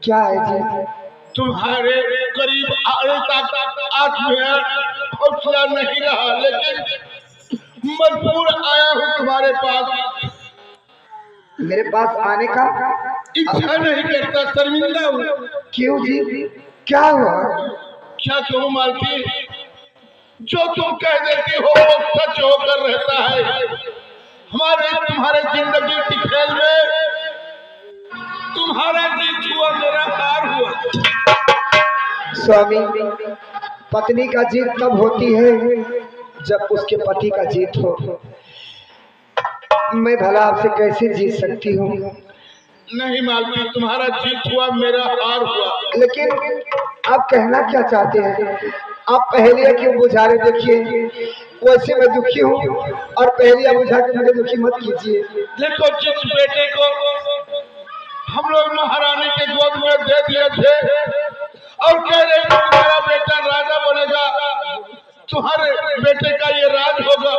क्या है जी? तुम्हारे करीब आने तक आज मैं हौसला नहीं रहा, लेकिन मजबूर आया हूँ तुम्हारे पास। मेरे पास आने का इच्छा नहीं करता, शर्मिंदा हूँ। क्यों जी? क्या हुआ? क्या कहूँ मालती, जो तुम कह देती हो वो सच होकर रहता है। तुम्हारे जिंदगी की खेल में तुम्हारा जीत हुआ, मेरा हार हुआ। स्वामी, पत्नी का जीत तब होती है जब उसके पति का जीत हो। मैं भला आपसे कैसे जीत सकती हूँ? नहीं मालती, तुम्हारा जीत हुआ, मेरा हार हुआ। लेकिन आप कहना क्या चाहते हैं? आप पहेलियाँ क्यों बुझा रहे? देखिए, वैसे मैं दुखी हूँ और पहेलियाँ बुझा के मुझे दुखी मत कीजिए। देखो, जिस बेटे को हम लोग महारानी के गोद में दे दिए थे और कह रहे थे तुम्हारा बेटा राजा बनेगा, तुम्हारे बेटे का ये राज होगा,